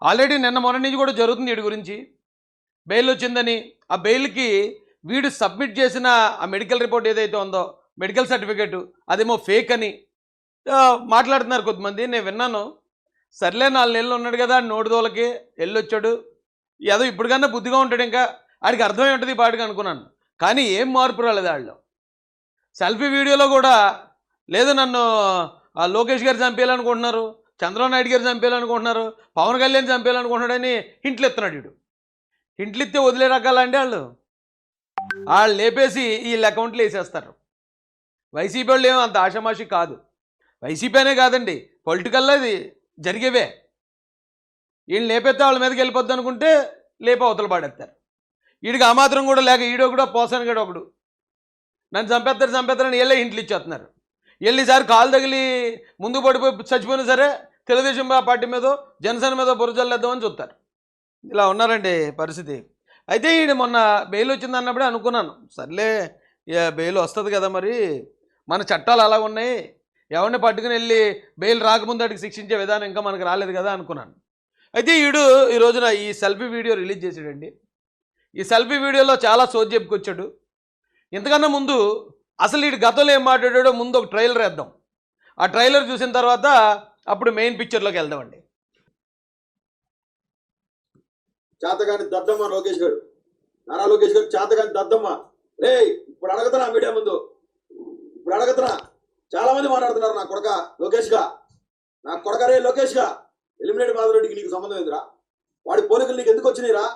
Already నిన్న మొన్న నుంచి కూడా జరుగుతుంది వీడి గురించి. బెయిల్ వచ్చిందని ఆ బెయిల్కి వీడు సబ్మిట్ చేసిన ఆ మెడికల్ రిపోర్ట్ ఏదైతే ఉందో మెడికల్ సర్టిఫికేటు అదేమో ఫేక్ అని మాట్లాడుతున్నారు కొంతమంది. నేను విన్నాను. సర్లే 4 నెలలు ఉన్నాడు కదా నోటిదోలకి వెళ్ళొచ్చాడు, ఏదో ఇప్పటికన్నా బుద్ధిగా ఉంటాడు, ఇంకా ఆడికి అర్థమై ఉంటుంది ఈ పాటికి అనుకున్నాను. కానీ ఏం మార్పు రాలేదు వాళ్ళు. సెల్ఫీ వీడియోలో కూడా లేదు నన్ను లోకేష్ గారు చంపేయాలనుకుంటున్నారు, చంద్రబాబు నాయుడు గారు చంపేయాలనుకుంటున్నారు, పవన్ కళ్యాణ్ చంపేయాలనుకుంటున్నాడని హింట్లు ఇస్తున్నాడు వీడు. హింట్లు ఇస్తే వదిలే రకాలండి వాళ్ళు. వాళ్ళు లేపేసి వీళ్ళ అకౌంట్లు వేసేస్తారు. వైసీపీ వాళ్ళు ఏమో అంత ఆషామాషి కాదు. వైసీపీ అనే కాదండి, పొలిటికల్లో ఇది జరిగేవే. వీళ్ళు లేపేస్తే వాళ్ళ మీదకి వెళ్ళిపోద్ది అనుకుంటే లేప అవతల పాడేస్తారు. వీడికి ఆ మాత్రం కూడా లేక ఈడో కూడా పోసాను కూడా ఒకడు నన్ను చంపేస్తారని వీళ్ళే ఇంట్లో ఇచ్చేస్తున్నారు. వీళ్ళు ఈసారి కాలు తగిలి ముందు పడిపోయి చచ్చిపోయినా సరే తెలుగుదేశం పార్టీ మీద జనసేన మీద బురజల్లేద్దామని చూస్తారు. ఇలా ఉన్నారండి పరిస్థితి. అయితే ఈయన మొన్న బెయిల్ వచ్చింది అన్నప్పుడే అనుకున్నాను, సర్లే బెయిల్ వస్తుంది కదా, మరి మన చట్టాలు అలా ఉన్నాయి, ఎవరిని పట్టుకుని వెళ్ళి బెయిల్ రాకముందు వాడికి శిక్షించే విధానం ఇంకా మనకు రాలేదు కదా అనుకున్నాను. అయితే ఈడు ఈ రోజున ఈ సెల్ఫీ వీడియో రిలీజ్ చేసాడండి. ఈ సెల్ఫీ వీడియోలో చాలా సోది చెప్పుకొచ్చాడు. ఇంతకన్నా ముందు అసలు వీడు గతంలో ఏం మాట్లాడాడో ముందు ఒక ట్రైలర్ వేద్దాం. ఆ ట్రైలర్ చూసిన తర్వాత అప్పుడు మెయిన్ పిక్చర్లోకి వెళ్దామండి. చేతగాని దద్దమ్మ లోకేష్ గారు, నారా లోకేష్ గారు చేతగాని దద్దమ్మ రే. ఇప్పుడు అడగతున్నా మీడియా ముందు, ఇప్పుడు అడగతున్నా. చాలా మంది మాట్లాడుతున్నారు నా కొడక లోకేష్ గా, నా కొడక రే లోకేష్ గా. ఎలిమినేట్ మాధవరెడ్డికి నీకు సంబంధం ఏందిరా? వాడి పోలికలు నీకు ఎందుకు వచ్చినాయిరా?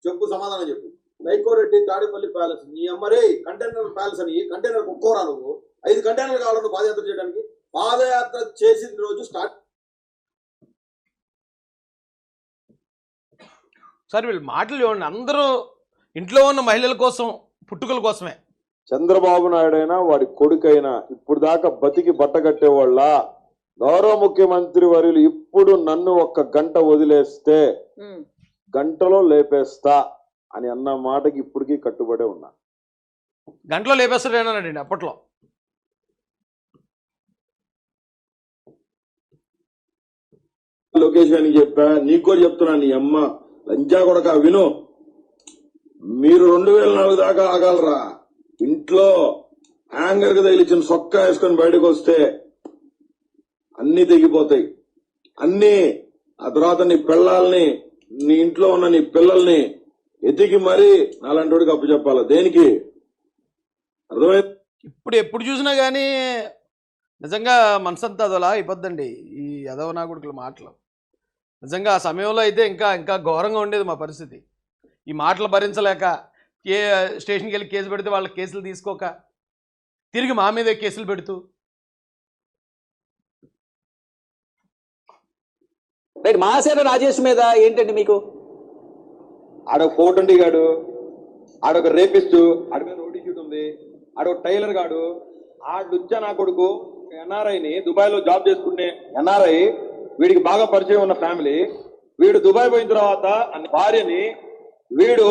చెప్పు, సమాధానం చెప్పు. నైకోరెడ్డి తాడేపల్లి ప్యాలెస్ నీ అమ్మరే కంటైనర్ ప్యాలెస్ అని కంటైనర్ ఒక్కోరా నువ్వు 5 కంటైనర్లు కావాలి నువ్వు పాదయాత్ర చేయడానికి. పాదయాత్ర చేసిన రోజు స్టార్ట్. సార్ వీళ్ళు మాటలు చూడండి, అందరూ ఇంట్లో ఉన్న మహిళల కోసం పుట్టుకల కోసమే. చంద్రబాబు నాయుడు అయినా వాడి కొడుకైనా ఇప్పుడు దాకా బతికి బట్టగట్టేవాళ్ళ గౌరవ ముఖ్యమంత్రి వర్యులు ఇప్పుడు నన్ను 1 గంట వదిలేస్తే గంటలో లేపేస్తా అని అన్న మాటకి ఇప్పటికీ కట్టుబడే ఉన్నా. గంటలో లేపేస్తాడేనండి అప్పట్లో. లోకేష్ గారికి చెప్పా, నీకు కూడా చెప్తున్నా, నీ అమ్మ లంచా కొడక విను. మీరు 2004 దాకా ఆగాలరా. ఇంట్లో హ్యాంగర్ కి తగిలిచ్చిన సొక్కా వేసుకొని బయటకు వస్తే అన్ని తెగిపోతాయి అన్ని. ఆ తర్వాత నీ పిల్లల్ని, నీ ఇంట్లో ఉన్న నీ పిల్లల్ని ఎతికి మరీ నాలంటోడికి అప్పు చెప్పాలి. దేనికి? అర్థమైంది? ఇప్పుడు ఎప్పుడు చూసినా కానీ నిజంగా మనసంతా అదోలా అయిపోద్దండి ఈ యదవ నాగుడుకుల మాటలు. నిజంగా ఆ సమయంలో అయితే ఇంకా ఇంకా ఘోరంగా ఉండేది మా పరిస్థితి. ఈ మాటలు భరించలేక స్టేషన్కి వెళ్ళి కేసు పెడితే వాళ్ళ కేసులు తీసుకోక తిరిగి మా మీదే కేసులు పెడుతూ. రైట్, మహాసేన రాజేష్ మీద ఏంటండి మీకు? ఆడొక కోటండి గాడు, ఆడొక రేపిస్టు, ఆడి మీద ఓటీ షూట్ ఉంది, ఆడొక టైలర్ గాడు, ఆడుచ్చా నా కొడుకు ఎన్ఆర్ఐని దుబాయ్ లో జాబ్ చేసుకునే ఎన్ఆర్ఐ. వీడికి బాగా పరిచయం ఉన్న ఫ్యామిలీ. వీడు దుబాయ్ పోయిన తర్వాత భార్యని వీడు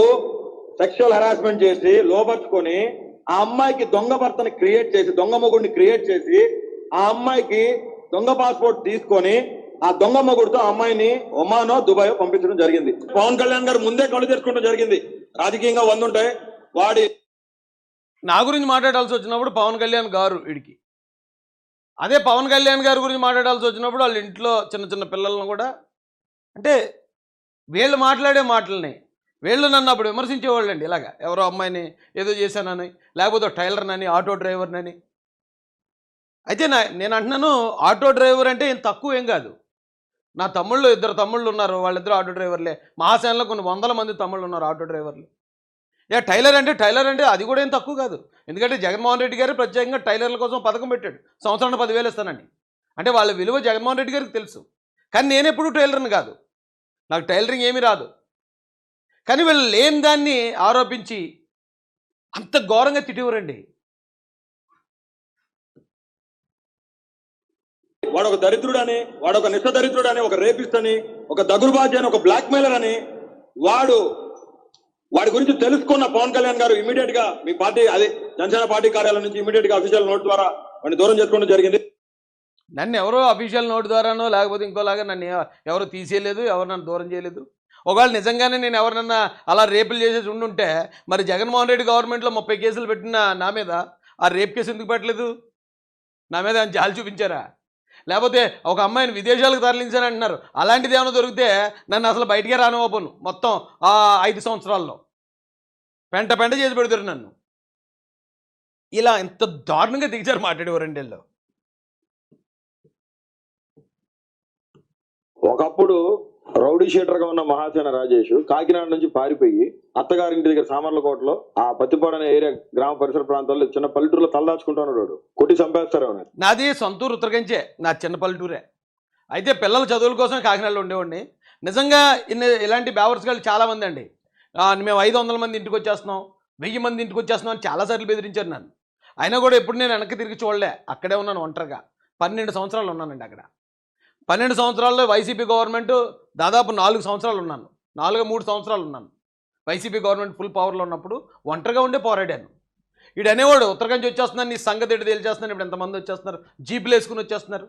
సెక్షువల్ హెరాస్మెంట్ చేసి లోపరుచుకొని ఆ అమ్మాయికి దొంగ భర్తని క్రియేట్ చేసి, దొంగ మొగుడిని క్రియేట్ చేసి ఆ అమ్మాయికి దొంగ పాస్పోర్ట్ తీసుకొని ఆ దొంగ మొగుడితో అమ్మాయిని ఒమానో దుబాయ్ పంపించడం జరిగింది. పవన్ కళ్యాణ్ గారు ముందే కళ్ళు తెచ్చుకోవడం జరిగింది. రాజకీయంగా 100 ఉంటాయి. వాడి నా గురించి మాట్లాడాల్సి వచ్చినప్పుడు పవన్ కళ్యాణ్ గారు వీడికి, అదే పవన్ కళ్యాణ్ గారి గురించి మాట్లాడాల్సి వచ్చినప్పుడు వాళ్ళ ఇంట్లో చిన్న చిన్న పిల్లలను కూడా, అంటే వీళ్ళు మాట్లాడే మాటలని వీళ్ళు నన్ను అప్పుడు విమర్శించేవాళ్ళు అండి. ఇలాగా ఎవరో అమ్మాయిని ఏదో చేశానని, లేకపోతే టైలర్నని, ఆటో డ్రైవర్నని. అయితే నేను అంటున్నాను, ఆటో డ్రైవర్ అంటే ఏం తక్కువ ఏం కాదు. నా తమ్ముళ్ళు 2 తమ్ముళ్ళు ఉన్నారు, వాళ్ళిద్దరు ఆటో డ్రైవర్లే. మహాసేనలో కొన్ని 100 మంది తమ్ముళ్ళు ఉన్నారు ఆటో డ్రైవర్లు. టైలర్ అంటే అది కూడా ఏం తక్కువ కాదు. ఎందుకంటే జగన్మోహన్ రెడ్డి గారు ప్రత్యేకంగా టైలర్ల కోసం పథకం పెట్టాడు, సంవత్సరానికి 10,000 ఇస్తానండి. అంటే వాళ్ళ విలువ జగన్మోహన్ రెడ్డి గారికి తెలుసు. కానీ నేను ఎప్పుడు టైలర్ని కాదు, నాకు టైలరింగ్ ఏమీ రాదు. కానీ వీళ్ళు లేని దాన్ని ఆరోపించి అంత ఘోరంగా తిట్టివరండి. వాడొక దరిద్రుడని, వాడొక నిష్ఠ దరిద్రుడని, ఒక రేపిస్ట్ అని, ఒక దగురుబాజీ అని, ఒక బ్లాక్ మెయిలర్ అని వాడి గురించి తెలుసుకున్న పవన్ కళ్యాణ్ గారు ఇమీడియట్ గా మీ పార్టీ, అదే జనసేన పార్టీ కార్యాలయం నుంచి ఇమీడియట్ గా అఫీషియల్ నోట్ ద్వారా వాడిని దూరం చేసుకోవడం జరిగింది. నన్ను ఎవరో అఫీషియల్ నోట్ ద్వారానో లేకపోతే ఇంకోలాగా నన్ను ఎవరు తీసేయలేదు, ఎవరు నన్ను దూరం చేయలేదు. ఒకవేళ నిజంగానే నేను ఎవరినన్నా అలా రేపులు చేసేసి ఉండుంటే మరి జగన్మోహన్ రెడ్డి గవర్నమెంట్లో 30 కేసులు పెట్టిన నా మీద ఆ రేప్ కేసు ఎందుకు పెట్టలేదు? నా మీద ఆయన జాలి చూపించారా? లేకపోతే ఒక అమ్మాయిని విదేశాలకు తరలించారని అంటున్నారు. అలాంటిది ఏమైనా దొరికితే నన్ను అసలు బయటికే రానివ్వను మొత్తం ఆ 5 సంవత్సరాల్లో. పెంట పెంట చేసి పెడతారు నన్ను. ఇలా ఎంత దారుణంగా దిగజారు మాట్లాడేవారండి వీళ్ళు. ఒకప్పుడు రౌడీ షీటర్గా ఉన్న మహాసేన రాజేష్ కాకినాడ నుంచి పారిపోయి అత్తగారింటి దగ్గర సామర్లకోటలో ఆ పత్తిపాడు అనే ఏరియా గ్రామ పరిసర ప్రాంతాల్లో చిన్న పల్లెటూరులో తలదాచుకుంటూ ఉన్నాడు. కొట్టి చంపేస్తారు అని. నాది సొంతూరు ఉత్తరకంచే, నా చిన్న పల్లెటూరే. అయితే పిల్లల చదువుల కోసం కాకినాడలో ఉండేవాడిని. నిజంగా ఇలాంటి బేవర్స్గాళ్ళు చాలామంది అండి. మేము 500 మంది ఇంటికి వచ్చేస్తున్నాం, 1000 మంది ఇంటికి వచ్చేస్తున్నాం అని చాలాసార్లు బెదిరించారు నన్ను. అయినా కూడా ఎప్పుడు నేను వెనక్కి తిరిగి చూడలే. అక్కడే ఉన్నాను ఒంటరిగా. 12 సంవత్సరాలు ఉన్నానండి అక్కడ. 12 సంవత్సరాల్లో వైసీపీ గవర్నమెంట్ దాదాపు 4 సంవత్సరాలు ఉన్నాను. 3 సంవత్సరాలు ఉన్నాను. వైసీపీ గవర్నమెంట్ ఫుల్ పవర్లో ఉన్నప్పుడు ఒంటరిగా ఉండే పోరాడాను. వీడు అనేవాడు ఉత్తరకంచి వచ్చేస్తున్నాను, నీ సంగతి ఎటు తేల్చేస్తున్నాను. ఇప్పుడు ఎంతమంది వచ్చేస్తున్నారు, జీపులు వేసుకుని వచ్చేస్తున్నారు,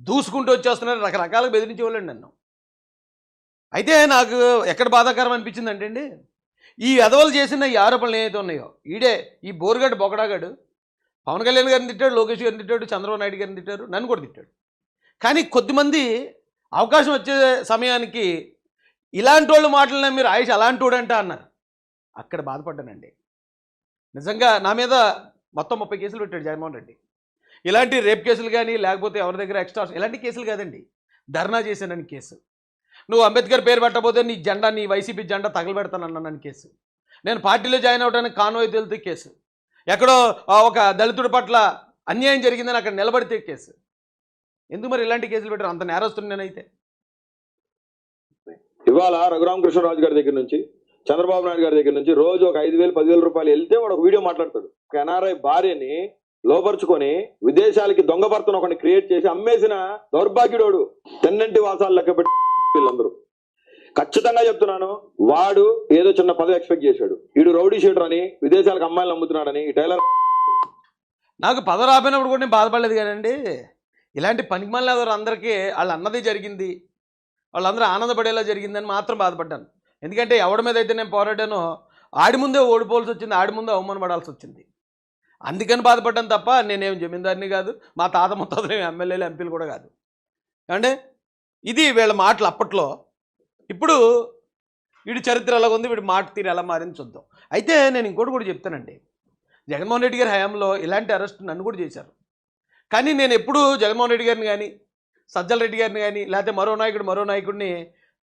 దూసుకుంటూ వచ్చేస్తున్నారు, రకరకాలుగా బెదిరించేవాళ్ళండి నన్ను. అయితే నాకు ఎక్కడ బాధాకరం అనిపించిందంటే అండి, ఈ ఎదవలు చేసిన ఈ ఆరోపణలు ఏవైతే ఉన్నాయో, ఈ బోరుగడ్డ బొకడాగాడు పవన్ కళ్యాణ్ గారిని తిట్టాడు, లోకేష్ గారిని తిట్టాడు, చంద్రబాబు నాయుడు గారిని తిట్టారు, నన్ను కూడా తిట్టాడు. కానీ కొద్దిమంది అవకాశం వచ్చే సమయానికి ఇలాంటి వాళ్ళు మాటలనే మీరు ఆయుష్ అలాంటి వాడంట అన్నారు. అక్కడ బాధపడ్డానండి. నిజంగా నా మీద మొత్తం 30 కేసులు పెట్టాడు జగన్మోహన్ రెడ్డి. ఇలాంటి రేప్ కేసులు కానీ లేకపోతే ఎవరి దగ్గర ఎక్స్ట్రా ఇలాంటి కేసులు కాదండి, ధర్నా చేశానని కేసు. నువ్వు అంబేద్కర్ పేరు పెట్టబోతే నీ జెండా, నీ వైసీపీ జెండా తగలబెడతానన్నానని కేసు. నేను పార్టీలో జాయిన్ అవ్వడానికి కాన్వాయ్ వెళ్తే కేసు. ఎక్కడో ఒక దళితుడి పట్ల అన్యాయం జరిగిందని అక్కడ నిలబడితే కేసు. ఎందుకు మరి ఇలాంటి కేసులు పెట్టారు? అంత నేరస్తుని నేనైతే. ఇవాళ రఘురామకృష్ణరాజు గారి దగ్గర నుంచి, చంద్రబాబు నాయుడు గారి దగ్గర నుంచి రోజు ఒక 5,000 10,000 రూపాయలు వెళ్తే వాడు ఒక వీడియో మాట్లాడతాడు. ఒక ఎన్ఆర్ఐ భార్యని లోపరుచుకొని విదేశాలకి దొంగ భర్తను ఒకటి క్రియేట్ చేసి అమ్మేసిన దౌర్భాగ్యుడోడు. తెన్నంటి వాసాలు లెక్క పెట్టి వీళ్ళందరూ. ఖచ్చితంగా చెప్తున్నాను, వాడు ఏదో చిన్న పదవి ఎక్స్పెక్ట్ చేశాడు. వీడు రౌడీ షీటర్ అని, విదేశాలకు అమ్మాయిలు అమ్ముతున్నాడని. ఈ టైలర్ నాకు పదవి రాపోయినప్పుడు కూడా నేను బాధపడలేదు కానండి. ఇలాంటి పనికిమాలిన అందరికీ వాళ్ళు అన్నది జరిగింది, వాళ్ళందరూ ఆనందపడేలా జరిగిందని మాత్రం బాధపడ్డాను. ఎందుకంటే ఎవడి మీద అయితే నేను పోరాడానో ఆడి ముందే ఓడిపోవాల్సి వచ్చింది, ఆడి ముందే అవమానపడాల్సి వచ్చింది. అందుకని బాధపడ్డాను తప్ప నేనేం జమీందారిని కాదు, మా తాత ముత్తాతలు ఎమ్మెల్యేలు ఎంపీలు కూడా కాదు. అంటే ఇది వీళ్ళ మాటలు అప్పట్లో. ఇప్పుడు వీడి చరిత్ర ఎలా ఉంది, వీడి మాట తీరు ఎలా మారింది చూద్దాం. అయితే నేను ఇంకోటి కూడా చెప్తానండి, జగన్మోహన్ రెడ్డి గారి హయాంలో ఇలాంటి అరెస్ట్ నన్ను కూడా చేశారు. కానీ నేను ఎప్పుడూ జగన్మోహన్ రెడ్డి గారిని కానీ, సజ్జల రెడ్డి గారిని కానీ, లేకపోతే మరో నాయకుడిని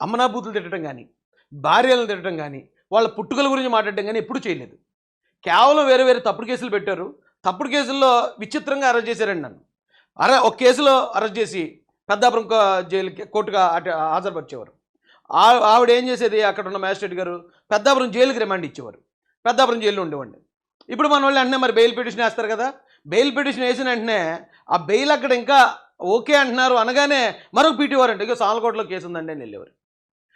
అమ్మనాబూతులు తిట్టడం కానీ, భార్యలను తిట్టడం కానీ, వాళ్ళ పుట్టుకల గురించి మాట్లాడడం కానీ ఎప్పుడూ చేయలేదు. కేవలం వేరే తప్పుడు కేసులు పెట్టారు. తప్పుడు కేసుల్లో విచిత్రంగా అరెస్ట్ చేశారండి నన్ను. ఒక కేసులో అరెస్ట్ చేసి పెద్దాపురం జైలుకి కోర్టుగా హాజరుపరిచేవారు. ఆవిడ ఏం చేసేది, అక్కడ ఉన్న మ్యాజిస్ట్రేట్ గారు పెద్దాపురం జైలుకి రిమాండ్ ఇచ్చేవారు. పెద్దాపురం జైల్లో ఉండేవాడిని. ఇప్పుడు మన వాళ్ళు వెంటనే మరి బెయిల్ పిటిషన్ వేస్తారు కదా, బెయిల్ పిటిషన్ వేసిన వెంటనే ఆ బెయిల్ అక్కడ ఇంకా ఓకే అంటున్నారు అనగానే మరొక పీటీవారు అంటే ఇక సాలకోటలో కేసు ఉందండి అని వెళ్ళేవారు.